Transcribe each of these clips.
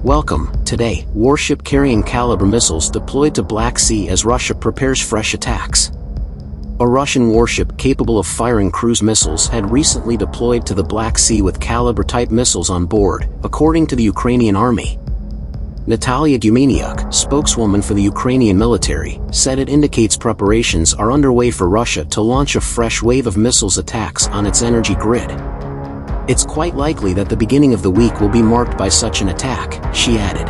Welcome. Today, warship carrying Caliber missiles deployed to Black Sea as Russia prepares fresh attacks. A Russian warship capable of firing cruise missiles had recently deployed to the Black Sea with Caliber-type missiles on board, according to the Ukrainian army. Natalia Gumeniuk, spokeswoman for the Ukrainian military, said it indicates preparations are underway for Russia to launch a fresh wave of missiles attacks on its energy grid. It's quite likely that the beginning of the week will be marked by such an attack, she added.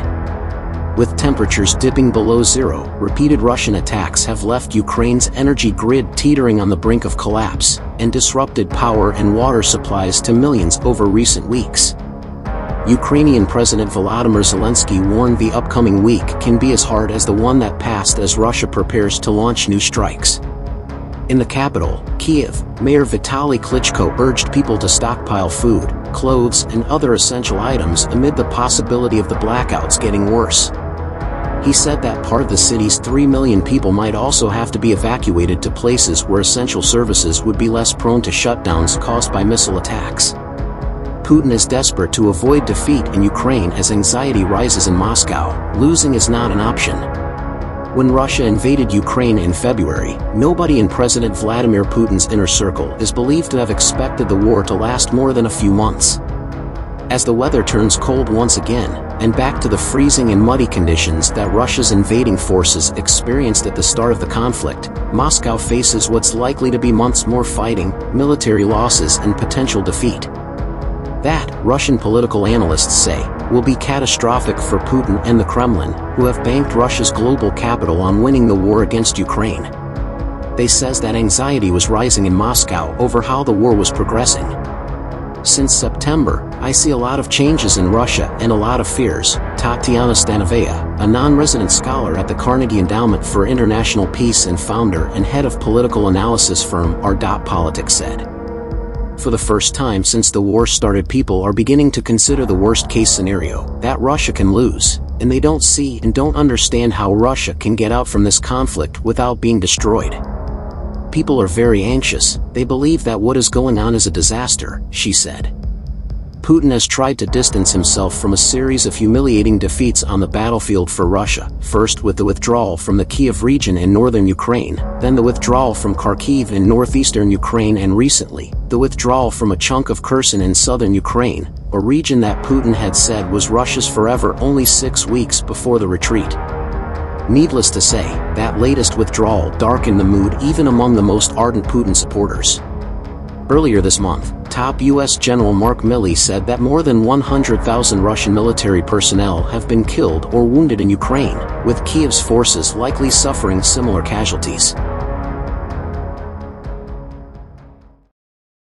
With temperatures dipping below zero, repeated Russian attacks have left Ukraine's energy grid teetering on the brink of collapse, and disrupted power and water supplies to millions over recent weeks. Ukrainian President Volodymyr Zelensky warned the upcoming week can be as hard as the one that passed as Russia prepares to launch new strikes. In the capital, Kyiv, Mayor Vitaly Klitschko urged people to stockpile food, clothes, and other essential items amid the possibility of the blackouts getting worse. He said that part of the city's 3 million people might also have to be evacuated to places where essential services would be less prone to shutdowns caused by missile attacks. Putin is desperate to avoid defeat in Ukraine as anxiety rises in Moscow. Losing is not an option. When Russia invaded Ukraine in February, nobody in President Vladimir Putin's inner circle is believed to have expected the war to last more than a few months. As the weather turns cold once again, and back to the freezing and muddy conditions that Russia's invading forces experienced at the start of the conflict, Moscow faces what's likely to be months more fighting, military losses, and potential defeat. That, Russian political analysts say, will be catastrophic for Putin and the Kremlin, who have banked Russia's global capital on winning the war against Ukraine. They says that anxiety was rising in Moscow over how the war was progressing. Since September, I see a lot of changes in Russia and a lot of fears, Tatiana Stanovaya, a non-resident scholar at the Carnegie Endowment for International Peace and founder and head of political analysis firm R.Politics said. For the first time since the war started, people are beginning to consider the worst-case scenario, that Russia can lose, and they don't see and don't understand how Russia can get out from this conflict without being destroyed. People are very anxious. They believe that what is going on is a disaster, she said. Putin has tried to distance himself from a series of humiliating defeats on the battlefield for Russia, first with the withdrawal from the Kyiv region in northern Ukraine, then the withdrawal from Kharkiv in northeastern Ukraine, and recently, the withdrawal from a chunk of Kherson in southern Ukraine, a region that Putin had said was Russia's forever only 6 weeks before the retreat. Needless to say, that latest withdrawal darkened the mood even among the most ardent Putin supporters. Earlier this month, top U.S. General Mark Milley said that more than 100,000 Russian military personnel have been killed or wounded in Ukraine, with Kyiv's forces likely suffering similar casualties.